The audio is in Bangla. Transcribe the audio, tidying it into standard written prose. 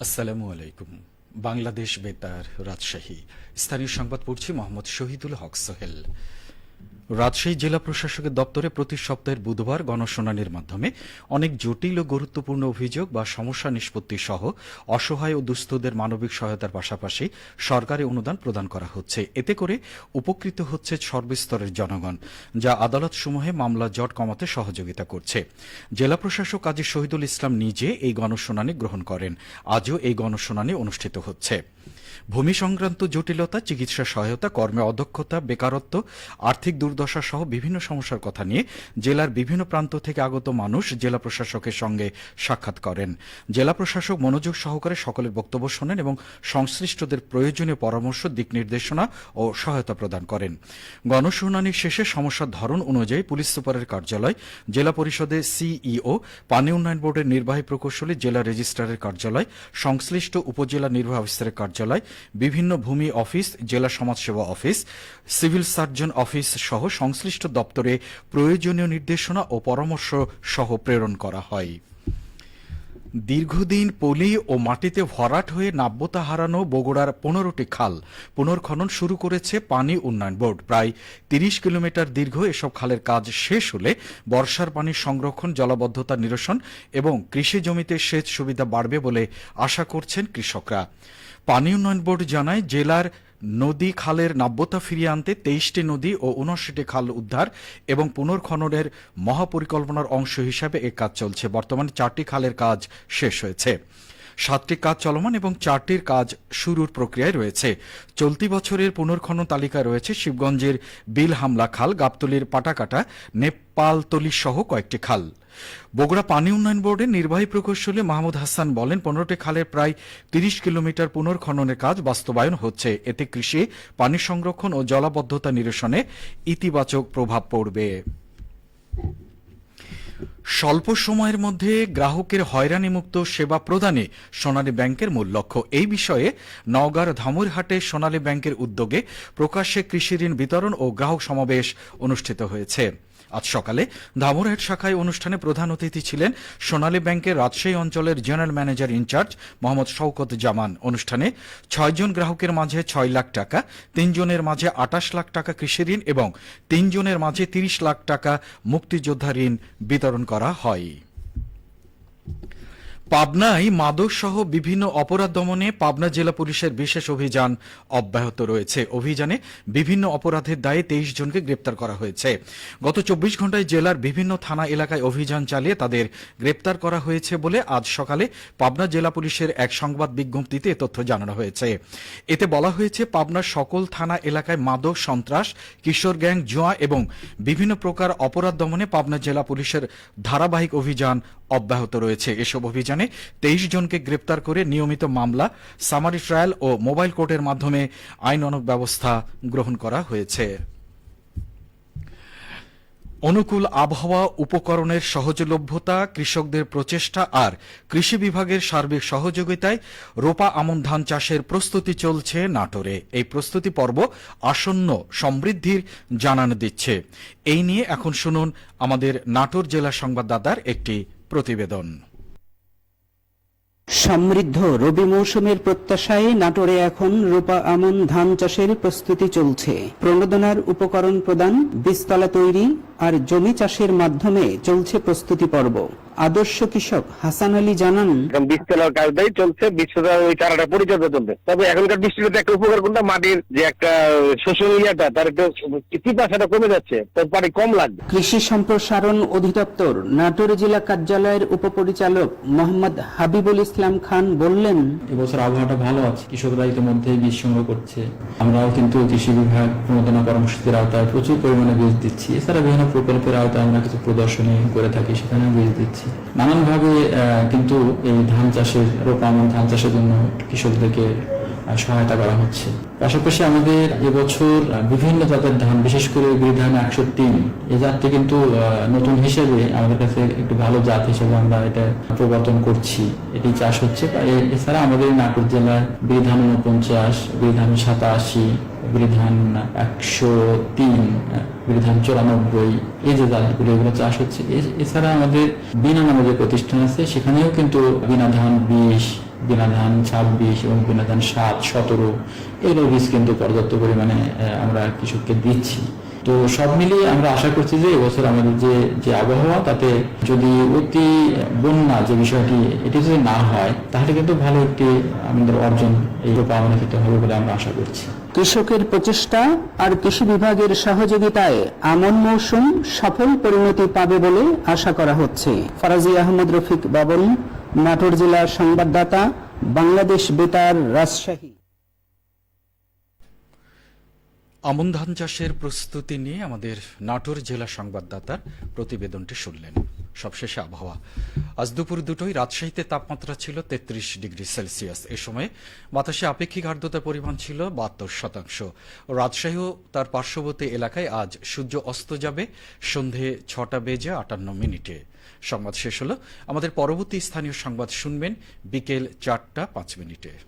আসসালামু আলাইকুম। বাংলাদেশ বেতার, রাজশাহী। স্থানীয় সংবাদ পড়ছি মোহাম্মদ শহীদুল হক সোহেল। রাজশাহী জেলা প্রশাসকের দপ্তরে প্রতি সপ্তাহের বুধবার গণশুনানির মাধ্যমে অনেক জটিল ও গুরুত্বপূর্ণ অভিযোগ বা সমস্যা নিষ্পত্তি সহ অসহায় ও দুস্থদের মানবিক সহায়তার পাশাপাশি সরকারি অনুদান প্রদান করা হচ্ছে। এতে করে উপকৃত হচ্ছে সর্বস্তরের জনগণ, যা আদালতসমূহে মামলা জট কমাতে সহযোগিতা করছে। জেলা প্রশাসক কাজী শহীদুল ইসলাম নিজে এই গণশুনানি গ্রহণ করেন। আজও এই গণশুনানি অনুষ্ঠিত হচ্ছে। ভূমি সংক্রান্ত জটিলতা, চিকিৎসা সহায়তা, কর্মে অদক্ষতা, বেকারত্ব, আর্থিক দুর্দশা সহ বিভিন্ন সমস্যার কথা নিয়ে জেলার বিভিন্ন প্রান্ত থেকে আগত মানুষ জেলা প্রশাসকের সঙ্গে সাক্ষাৎ করেন। জেলা প্রশাসক মনোযোগ সহকারে সকলের বক্তব্য শোনেন এবং সংশ্লিষ্টদের প্রয়োজনীয় পরামর্শ, দিক নির্দেশনা ও সহায়তা প্রদান করেন। গণশুনানির শেষে সমস্যার ধরন অনুযায়ী পুলিশ সুপারের কার্যালয়, জেলা পরিষদের সিইও, পানি উন্নয়ন বোর্ডের নির্বাহী প্রকৌশলী, জেলা রেজিস্ট্রারের কার্যালয়, সংশ্লিষ্ট উপজেলা নির্বাহী অফিসারের কার্যালয়, বিভিন্ন ভূমি অফিস, জেলা সমাজসেবা অফিস, সিভিল সার্জন অফিস সহ সংশ্লিষ্ট দপ্তরে প্রয়োজনীয় নির্দেশনা ও পরামর্শ সহ প্রেরণ করা হয়। দীর্ঘদিন পলি ও মাটিতে ভরাট হয়ে নাব্যতা হারানো বগুড়ার 15টি খাল পুনর্খনন শুরু করেছে পানি উন্নয়ন বোর্ড। প্রায় 30 কিলোমিটার দীর্ঘ এসব খালের কাজ শেষ হলে বর্ষার পানির সংরক্ষণ, জলাবদ্ধতা নিরসন এবং কৃষি জমিতে সেচ সুবিধা বাড়বে বলে আশা করছেন কৃষকরা। পানি উন্নয়ন বোর্ড জানায়, জেলার নদী খালের নাব্যতা ফিরিয়ে আনতে 23টি নদী ও 79টি খাল উদ্ধার এবং পুনর্খননের মহাপরিকল্পনার অংশ হিসাবে এ কাজ চলছে। বর্তমানে 4টি খালের কাজ শেষ হয়েছে, 7টি কাজ চলমান এবং 4টির কাজ শুরুর প্রক্রিয়ায় রয়েছে। চলতি বছরের পুনর্খনন তালিকায় রয়েছে শিবগঞ্জের বিল হামলা খাল, গাবতলীর পাটাকাটা, নেপালতলী সহ কয়েকটি খাল। বগুড়া পানি উন্নয়ন বোর্ডের নির্বাহী প্রকৌশলী মাহমুদ হাসান বলেন, 15টি খালের প্রায় 30 কিলোমিটার পুনর্খননের কাজ বাস্তবায়ন হচ্ছে। এতে কৃষি, পানি সংরক্ষণ ও জলাবদ্ধতা নিরসনে ইতিবাচক প্রভাব পড়বে। স্বল্প সময়ের মধ্যে গ্রাহকের হয়রানিমুক্ত সেবা প্রদানে সোনালী ব্যাংকের মূল লক্ষ্য। এই বিষয়ে নওগাঁর ধামুরহাটে সোনালী ব্যাংকের উদ্যোগে প্রকাশ্যে কৃষি ঋণ বিতরণ ও গ্রাহক সমাবেশ অনুষ্ঠিত হয়েছে। আজ সকালে ধামুরহাট শাখায় অনুষ্ঠানে প্রধান অতিথি ছিলেন সোনালী ব্যাংকের রাজশাহী অঞ্চলের general manager in charge Mohammad Shawkat Zaman. অনুষ্ঠানে 6 জন গ্রাহকের মাঝে 6 লাখ টাকা, 3 জনের মাঝে 28 লাখ টাকা কৃষি ঋণ এবং 3 জনের মাঝে 30 লাখ টাকা মুক্তিযোদ্ধা ঋণ বিতরণ করা হয়। পাবনায় মাদক সহ বিভিন্ন অপরাধ দমনে পাবনা জেলা পুলিশের বিশেষ অভিযান অব্যাহত রয়েছে। অভিযানে বিভিন্ন অপরাধের দায়ে 23 জনকে গ্রেপ্তার করা হয়েছে। গত 24 ঘণ্টায় জেলার বিভিন্ন থানা এলাকায় অভিযান চালিয়ে তাদের গ্রেপ্তার করা হয়েছে বলে আজ সকালে পাবনা জেলা পুলিশের এক সংবাদ বিজ্ঞপ্তিতে এ তথ্য জানানো হয়েছে। এতে বলা হয়েছে, পাবনার সকল থানা এলাকায় মাদক, সন্ত্রাস, কিশোর গ্যাং, জুয়া এবং বিভিন্ন প্রকার অপরাধ দমনে পাবনা জেলা পুলিশের ধারাবাহিক অভিযান অব্যাহত রয়েছে। এসব অভিযানে 23 জনকে গ্রেপ্তার করে নিয়মিত মামলা, সামারি ট্রায়াল ও মোবাইল কোর্টের মাধ্যমে আইনানুগ ব্যবস্থা গ্রহণ করা হয়েছে। অনুকূল আবহাওয়া, উপকরণের সহজলভ্যতা, কৃষকদের প্রচেষ্টা আর কৃষি বিভাগের সার্বিক সহযোগিতায় রোপা আমন ধান চাষের প্রস্তুতি চলছে নাটোরে। এই প্রস্তুতি পর্ব আসন্ন সমৃদ্ধির জানান দিচ্ছে। এই নিয়ে এখন শুনুন আমাদের নাটোর জেলা সংবাদদাতার একটি প্রতিবেদন। সমৃদ্ধ রবি মৌসুমের প্রত্যাশায় নাটোরে এখন রোপা আমন ধান চাষের প্রস্তুতি চলছে। প্রণোদনার উপকরণ প্রদান, বীজতলা তৈরি আর জমি চাষের মাধ্যমে চলছে প্রস্তুতি পর্ব। আদর্শ কৃষক হাসান আলী জানান, বীজতলার কাজটাই চলছে, বীজতলার ওই চারাটা পরিচর্যা চলছে। তবে এখনকার বৃষ্টিতে একটা উপকার কোনটা, মাটির যে একটা শোষণ ইয়াটা তার একটু পিপাসাটা কমে যাচ্ছে, তার পানি কম লাগবে। কৃষি সম্প্রসারণ অধিদপ্তর নাটোর জেলা কার্যালয়ের উপপরিচালক মোহাম্মদ হাবিবুল ইসলাম খান বললেন, এবছর আবহাওয়াটা ভালো আছে, কৃষকরা ইতিমধ্যে বীজ সংগ্রহ করছে। আমরাও কিন্তু কৃষি বিভাগ প্রণোদনা কর্মসূচির আওতায় প্রচুর পরিমাণে বীজ দিচ্ছি। এছাড়া বিভিন্ন প্রকল্পের আওতায় আমরা কিছু প্রদর্শনী করে থাকি, সেখানে বীজ দিচ্ছি। নানানভাবে কিন্তু এই ধান চাষের, রোপা আমন ধান চাষের জন্য কৃষকদেরকে সহায়তা করা হচ্ছে। পাশাপাশি আমাদের এবছর বিভিন্ন জাতের ধান, বিশেষ করে বিধান 103 এই জাতটি কিন্তু নতুন হিসেবে আমাদের কাছে একটু ভালো জাত হিসেবে আমরা এটা প্রবর্তন করছি, এটি চাষ হচ্ছে। এছাড়া আমাদের নাটোর জেলায় বিধান 49, বিধান 87, বিধান 103, বিধান 94 এই যে জাতগুলো, এগুলো চাষ হচ্ছে। এছাড়া আমাদের বিনা নামে যে প্রতিষ্ঠান আছে, সেখানেও কিন্তু বিনা ধান 20, বিনা ধান 26 এবং বিনা ধান 7, 17 এগুলো বীজ কিন্তু পর্যাপ্ত পরিমাণে আমরা কৃষককে দিচ্ছি। তো সব মিলিয়ে আমরা আশা করছি যে এবছর আমাদের যে আবহাওয়া, তাতে যদি অতি বন্যা যে বিষয়টি এটি যদি না হয়, তাহলে কিন্তু ভালো একটি আমাদের অর্জন এই রোপা আমনের ক্ষেত্রে হবে বলে আমরা আশা করছি। কৃষকের প্রচেষ্টা আর কৃষি বিভাগের সহযোগিতায় আমন মৌসুম সফল পরিণতি পাবে বলে আশা করা হচ্ছে। ফরাজি আহমদ রফিক বাবন, নাটোর জেলার সংবাদদাতা, বাংলাদেশ বেতার, রাজশাহী। আমন ধান চাষের প্রস্তুতি নিয়ে আমাদের নাটোর জেলা সংবাদদাতার প্রতিবেদনটি শুনলেন। সবশেষে আবহাওয়া। আজ দুপুর 2টোয় রাজশাহীতে তাপমাত্রা ছিল 33 ডিগ্রি সেলসিয়াস। এ সময় বাতাসে আপেক্ষিক আর্দ্রতার পরিমাণ ছিল 72%। রাজশাহী ও তার পার্শ্ববর্তী এলাকায় আজ সূর্য অস্ত যাবে সন্ধে 6:58। সংবাদ শেষ হলো। আমাদের পরবর্তী স্থানীয় সংবাদ শুনবেন বিকেল 4:05।